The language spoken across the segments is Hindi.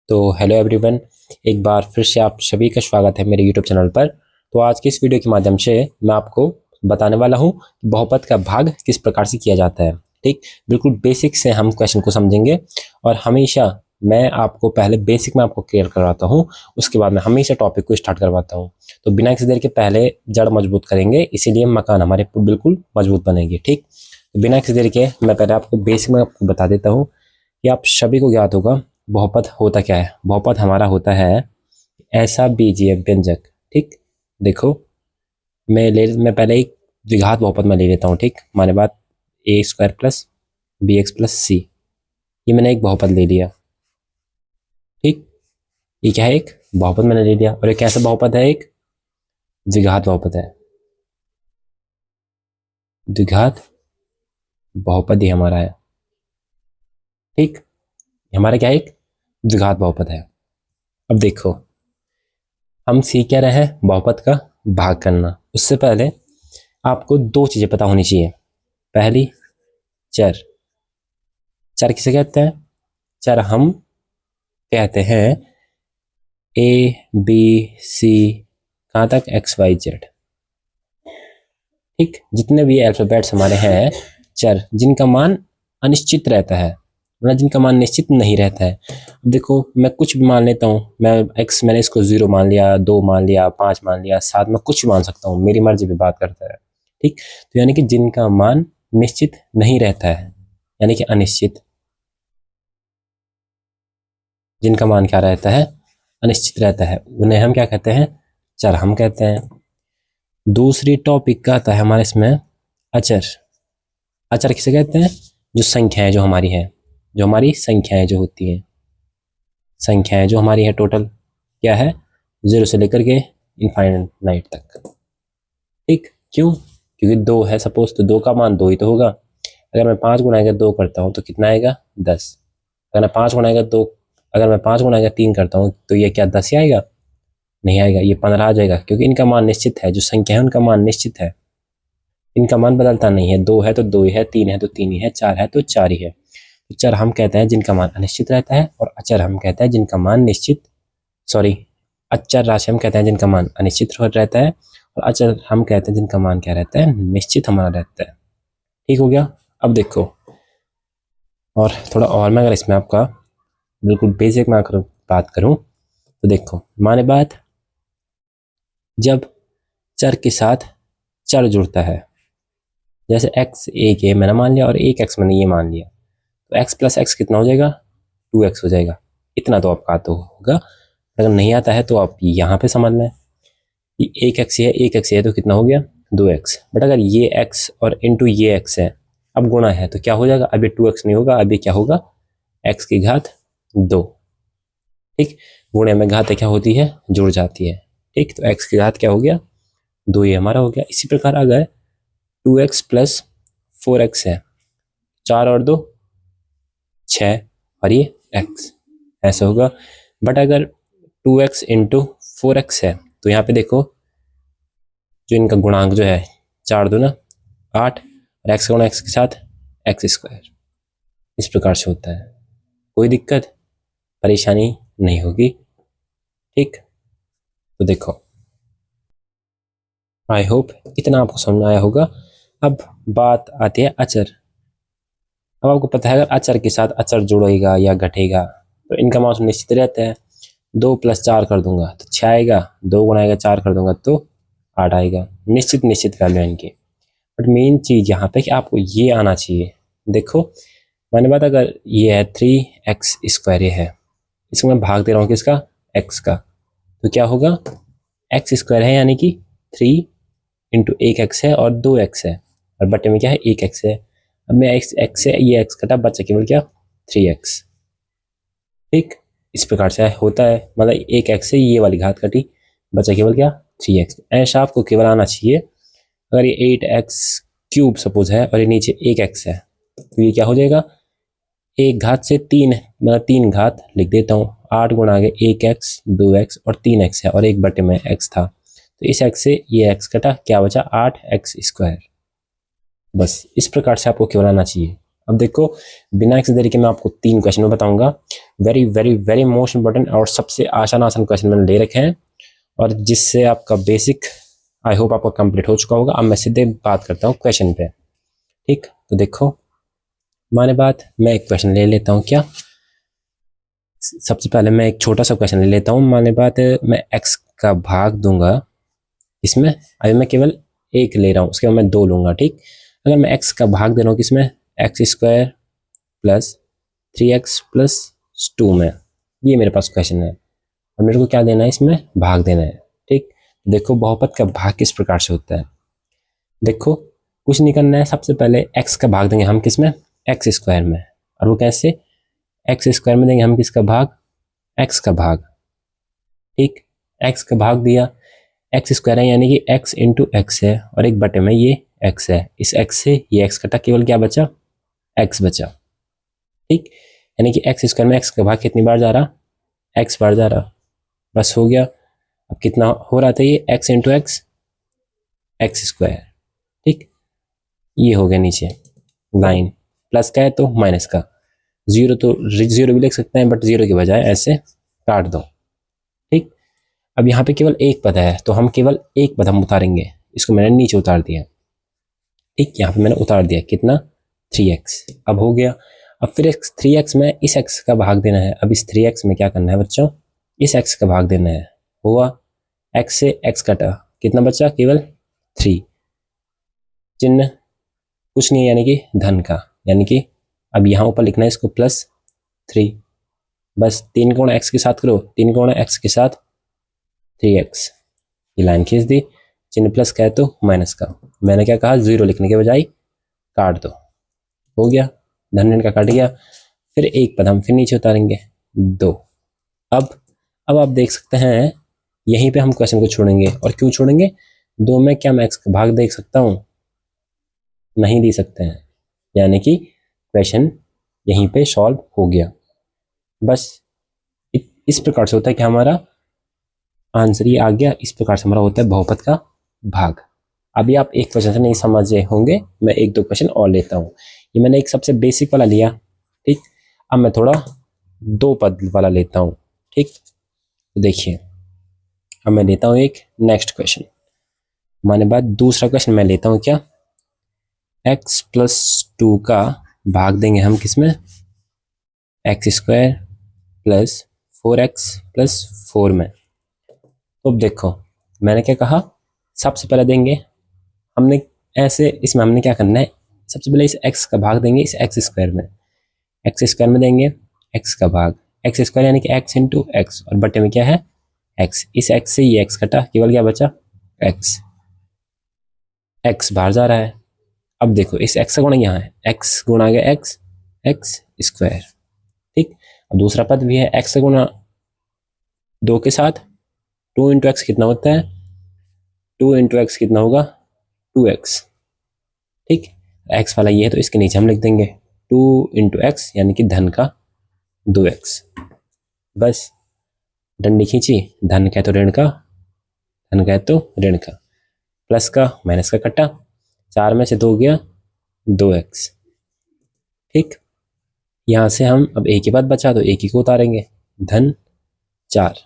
तो हेलो एवरीवन, एक बार फिर से आप सभी का स्वागत है मेरे यूट्यूब चैनल पर। तो आज की इस वीडियो के माध्यम से मैं आपको बताने वाला हूं कि बहुपद का भाग किस प्रकार से किया जाता है। ठीक, बिल्कुल बेसिक से हम क्वेश्चन को समझेंगे और हमेशा मैं आपको पहले बेसिक में आपको क्लियर करवाता हूँ, उसके बाद मैं हमेशा टॉपिक को स्टार्ट करवाता हूँ। तो बिना किसी देर के पहले जड़ मजबूत करेंगे, इसीलिए मकान हमारे बिल्कुल मजबूत बनेंगे। ठीक, तो बिना किसी देर के मैं पहले आपको बेसिक में आपको बता देता हूँ कि आप सभी को ज्ञात होगा बहुपद होता क्या है। बहुपद हमारा होता है ऐसा बीजीय व्यंजक। ठीक, देखो मैं पहले एक द्विघात बहुपद में ले लेता हूँ। ठीक, हमारे बात A square plus B X plus C, ये मैंने एक बहुपद ले लिया। ठीक, ये क्या है, एक बहुपद मैंने ले लिया। और ये कैसा बहुपद है, एक द्विघात बहुपद है। द्विघात बहुपद ही हमारा है। ठीक, हमारा क्या है, एक द्विघात बहुपद है। अब देखो हम सीख क्या रहे हैं, बहुपद का भाग करना। उससे पहले आपको दो चीजें पता होनी चाहिए। पहली, चर। चर किसे कहते हैं? चर हम कहते हैं ए बी सी, कहाँ तक, एक्स वाई जेड। ठीक, जितने भी अल्फाबेट्स हमारे हैं चर, जिनका मान अनिश्चित रहता है, मतलब जिनका मान निश्चित नहीं रहता है। देखो मैं कुछ भी मान लेता हूँ, मैंने इसको 0 मान लिया, 2 मान लिया, 5 मान लिया, 7, मैं कुछ भी मान सकता हूँ, मेरी मर्जी पे बात करता है। ठीक, तो यानी कि जिनका मान निश्चित नहीं रहता है, यानी कि अनिश्चित, जिनका मान क्या रहता है, अनिश्चित रहता है, उन्हें हम क्या कहते हैं, चर हम कहते हैं। दूसरी टॉपिक का आता है हमारे इसमें अचर। अचर किसे कहते हैं? जो संख्याएं जो हमारी हैं, जो हमारी संख्याएं जो होती हैं, संख्याएं जो हमारी है टोटल क्या है, 0 से लेकर के इनफाइनाइट तक। ठीक, क्यों? क्योंकि 2 है सपोज, तो 2 का मान 2 ही तो होगा। अगर मैं 5 गुना 2 करता हूँ तो कितना आएगा, 10। अगर मैं 5 गुना 2, अगर मैं 5 गुना 3 करता हूँ तो ये क्या 10 ही आएगा? नहीं आएगा, ये 15 आ जाएगा, क्योंकि इनका मान निश्चित है। जो संख्या है उनका मान निश्चित है, इनका मान बदलता नहीं है। 2 है तो 2 ही है, 3 है तो 3 ही है, 4 है तो 4 ही है। तो चर हम कहते हैं जिनका मान अनिश्चित रहता है, और अचर हम कहते हैं जिनका मान निश्चित, सॉरी, अचर राशि हम कहते हैं जिनका मान अनिश्चित रहता है, और अचर हम कहते हैं जिनका मान क्या रहता है, निश्चित हमारा रहता है। ठीक हो गया। अब देखो, और थोड़ा और मैं अगर इसमें आपका बिल्कुल बेसिक में अगर बात करूं तो देखो, माने बात, जब चर के साथ चर जुड़ता है, जैसे x एक ये मैंने मान लिया और एक x मैंने ये मान लिया, तो x प्लस एक्स कितना हो जाएगा, 2x हो जाएगा। इतना तो आपका आता होगा, अगर नहीं आता है तो आप यहाँ पे समझ लें, एक एक्स है, एक एक्स है तो कितना हो गया, 2x। बट अगर ये x और इंटू ये x है, अब गुणा है तो क्या हो जाएगा, अभी 2x नहीं होगा, अभी क्या होगा, x की घात 2। ठीक, गुणे में घात क्या होती है, जुड़ जाती है। ठीक, तो x की घात क्या हो गया, 2 ये हमारा हो गया। इसी प्रकार अगर 2x प्लस 4x है, 4 और 2 6, और ये x, ऐसा होगा। बट अगर 2x इंटू 4x है तो यहाँ पे देखो, जो इनका गुणांक जो है 4 दूना 8, और x गुणा x के साथ एक्स स्क्वायर, इस प्रकार से होता है। कोई दिक्कत परेशानी नहीं होगी। ठीक, तो देखो आई होप इतना आपको समझ आया होगा। अब बात आती है अचर। अब आपको पता है अगर अचर के साथ अचर जुड़ेगा या घटेगा तो इनका मान निश्चित रहता है। 2 प्लस 4 कर दूंगा तो 6 आएगा, 2 गुना 4 कर दूंगा तो 8 आएगा। निश्चित निश्चित वैल्यू इनकी। बट मेन चीज यहाँ पे कि आपको ये आना चाहिए। देखो मैंने बात, अगर ये है 3x स्क्वायर, ये है, इसको मैं भाग दे रहा हूँ किसका, x का, तो क्या होगा, एक्स स्क्वायर है यानी कि 3 इंटू 1x है और 2x है, और बटे में क्या है, 1x है। अब मैं x से ये x कटा, बचा केवल क्या, 3x। ठीक, इस प्रकार से होता है, मतलब 1x से ये वाली घात कटी, बचा केवल क्या, 3x। ऐसा आपको केवल आना चाहिए। अगर ये 8x क्यूब सपोज है और ये नीचे 1x है तो ये क्या हो जाएगा, एक घात से 3, मतलब 3 घात लिख देता हूँ, 8 गुणा आगे 1x 2x और 3x है, और एक बटे में x था, तो इस x से ये x कटा, क्या बचा, 8x स्क्वायर। बस इस प्रकार से आपको केवल आना चाहिए। अब देखो बिना किसी तरीके में आपको 3 क्वेश्चन में बताऊंगा, very very very most important और सबसे आसान क्वेश्चन मैंने ले रखे हैं, और जिससे आपका बेसिक आई होप आपका कंप्लीट हो चुका होगा। अब मैं सीधे बात करता हूँ क्वेश्चन पे। ठीक, तो देखो माने बात, मैं एक क्वेश्चन ले लेता हूँ। क्या, सबसे पहले मैं एक छोटा सा क्वेश्चन ले लेता हूँ। माने बात, मैं x का भाग दूंगा इसमें, अभी मैं केवल एक ले रहा हूँ, उसके बाद मैं 2 लूंगा। ठीक, अगर मैं x का भाग दे रहा हूँ किसमें, x² प्लस 3x प्लस 2 में, ये मेरे पास क्वेश्चन है और मेरे को क्या देना है, इसमें भाग देना है। ठीक, देखो बहुपद का भाग किस प्रकार से होता है। देखो कुछ नहीं करना है, सबसे पहले x का भाग देंगे हम किसमें, x² में, और वो कैसे, x² में देंगे हम किसका भाग, x का भाग। ठीक, x का भाग दिया, x² है यानी कि x इंटू एक्स है, और एक बटे में ये x है, इस x से ये x कटा, केवल क्या बचा, x बचा। ठीक, यानी कि x² में x का भाग कितनी बार जा रहा, x बार जा रहा, बस हो गया। अब कितना हो रहा था ये, x इंटू एक्स, x²। ठीक, ये हो गया नीचे लाइन, प्लस का है तो माइनस का, जीरो तो जीरो भी लिख सकते हैं, बट जीरो के बजाय ऐसे काट दो। ठीक, अब यहाँ पे केवल एक पद है, तो हम केवल एक पद हम उतारेंगे, इसको मैंने नीचे उतार दिया। ठीक, यहाँ पे मैंने उतार दिया कितना, 3x। अब हो गया, अब फिर 3x में इस x का भाग देना है। अब इस 3x में क्या करना है बच्चों, इस x का भाग देना है। हुआ, x से x कटा, कितना बचा, केवल 3, चिन्ह कुछ नहीं यानी कि धन का, यानी कि अब यहाँ ऊपर लिखना है इसको +3, बस 3 गुणा x के साथ करो, 3 गुणा x के साथ 3x, ये लाइन खींच दी, चिन्ह प्लस का है तो माइनस का, मैंने क्या कहा, जीरो लिखने के बजाय काट दो, हो गया, धन का काट गया। फिर एक पद हम फिर नीचे उतारेंगे, 2। अब आप देख सकते हैं यहीं पे हम क्वेश्चन को छोड़ेंगे, और क्यों छोड़ेंगे, 2 में क्या मैं x का भाग देख सकता हूँ, नहीं दे सकते हैं, यानी कि क्वेश्चन यहीं पे सॉल्व हो गया। बस इस प्रकार से होता है कि हमारा आंसर ये आ गया, इस प्रकार से हमारा होता है बहुपद का भाग। अभी आप एक क्वेश्चन से नहीं समझे होंगे, मैं एक दो क्वेश्चन और लेता हूँ। ये मैंने एक सबसे बेसिक वाला लिया। ठीक, अब मैं थोड़ा 2 पद वाला लेता हूँ। ठीक, तो देखिए अब मैं लेता हूँ एक नेक्स्ट क्वेश्चन, माने बात दूसरा क्वेश्चन मैं लेता हूँ। क्या, x+2 का भाग देंगे हम किसमें, x² प्लस 4x प्लस 4 में। तो अब देखो मैंने क्या कहा, सबसे पहले देंगे हमने ऐसे, इसमें हमने क्या करना है, सबसे पहले इस x का भाग देंगे इस x² में, x² में देंगे x का भाग, x² यानी कि x इंटू एक्स, और बटे में क्या है x, इस x से ये x कटा, केवल क्या बचा x बाहर जा रहा है। अब देखो इस x का गुणा यहाँ है, x गुणा गया x² ठीक, और दूसरा पद भी है x गुणा 2 के साथ 2 इंटू एक्स कितना होता है, 2 इंटू एक्स कितना होगा 2x। ठीक, x वाला ये है तो इसके नीचे हम लिख देंगे 2 इंटू एक्स यानी कि धन का 2x। बस डंडी खींची, धन का है तो ऋण का, धन का है तो ऋण का, प्लस का माइनस का कटा, 4 में से 2 गया 2x। ठीक, यहां से हम अब एक ही बात बचा तो एक ही को उतारेंगे, धन 4।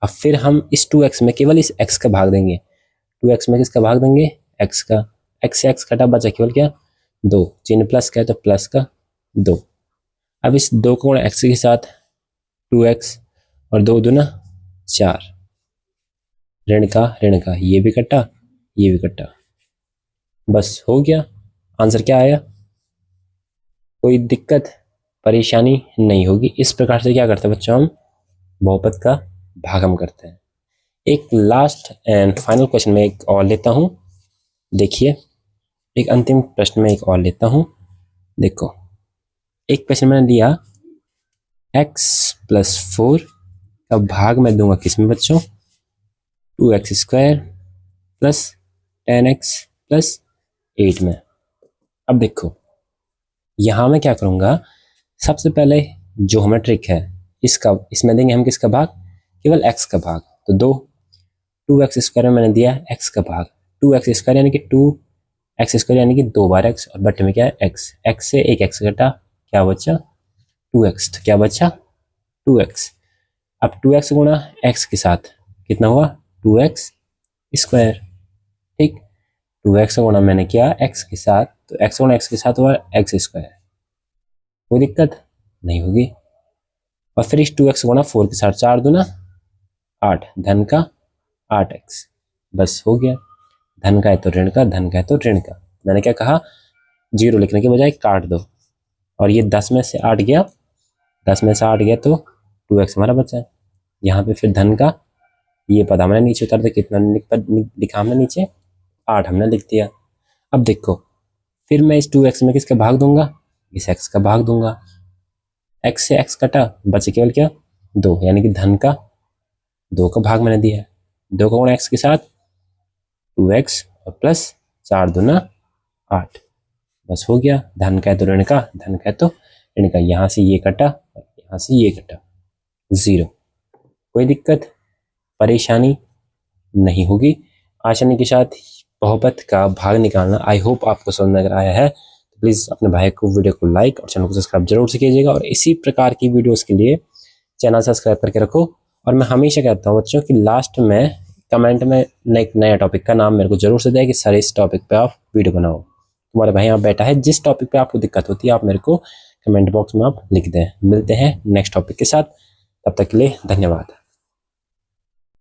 अब फिर हम इस 2x में केवल इस x का भाग देंगे, 2x में किसका भाग देंगे x का, x से x कटा, बचा केवल क्या 2, चिन्ह प्लस का है तो प्लस का 2। अब इस 2 को गुणा x के साथ 2x और 2 दूना 4, ऋण का ये भी कटा ये भी कटा, बस हो गया। आंसर क्या आया, कोई दिक्कत परेशानी नहीं होगी। इस प्रकार से क्या करते हैं बच्चों, हम बहुपद का भाग हम करते हैं। एक लास्ट एंड फाइनल क्वेश्चन में एक और लेता हूं, देखिए एक अंतिम प्रश्न में एक और लेता हूं। देखो एक क्वेश्चन मैंने लिया, x+4 का भाग मैं दूंगा किसमें बच्चों, 2x² प्लस 10x प्लस 8 में। अब देखो यहां मैं क्या करूंगा, सबसे पहले जो हमें ट्रिक है इसमें देंगे हम किसका भाग, केवल x का भाग, तो 2x² में मैंने दिया x का भाग, 2x² यानी कि 2x² यानी कि 2 बार x, और बटे में क्या है x से एक x घटा, क्या बचा 2x, तो क्या बचा 2x। अब 2x गुणा x के साथ कितना हुआ 2x स्क्वायर। ठीक, 2x गुणा मैंने किया x के साथ, तो x गुणा x के साथ हुआ x स्क्वायर। कोई दिक्कत नहीं होगी। और फिर इस 2x गुणा 4 के साथ, 4 दूना 8, धन का 8x। बस हो गया। धन का है तो ऋण का, धन का है तो ऋण का। मैंने क्या कहा, 0 लिखने के बजाय काट दो। और ये 10 में से 8 गया, 10 में से 8 गया तो 2x हमारा बचा है। यहाँ पे फिर धन का ये पद हमने नीचे उतार दिया, कितना लिखा हमने नीचे 8 हमने लिख दिया। अब देखो, फिर मैं इस 2x में किसका भाग दूंगा, इस x का भाग दूंगा। x से x कटा, बचे केवल क्या 2, यानी कि धन का 2 का भाग मैंने दिया है। 2 का गुणा x के साथ 2x और प्लस 4 दूना 8। बस हो गया। धन का है तो ऋण का, धन का है तो ऋण का। यहाँ से ये कटा और यहाँ से ये कटा, 0। कोई दिक्कत परेशानी नहीं होगी। आसानी के साथ बहुपद का भाग निकालना आई होप आपको समझ में अगर आया है तो प्लीज़ अपने भाई को वीडियो को लाइक और चैनल को सब्सक्राइब जरूर से कीजिएगा। और इसी प्रकार की वीडियोस के लिए चैनल सब्सक्राइब करके रखो। और मैं हमेशा कहता हूँ बच्चों कि लास्ट में कमेंट में एक नया टॉपिक का नाम मेरे को जरूर से दें कि सर इस टॉपिक पे आप वीडियो बनाओ। तुम्हारा भाई यहाँ बैठा है, जिस टॉपिक पे आपको दिक्कत होती है आप मेरे को कमेंट बॉक्स में आप लिख दें। मिलते हैं नेक्स्ट टॉपिक के साथ, तब तक के लिए धन्यवाद।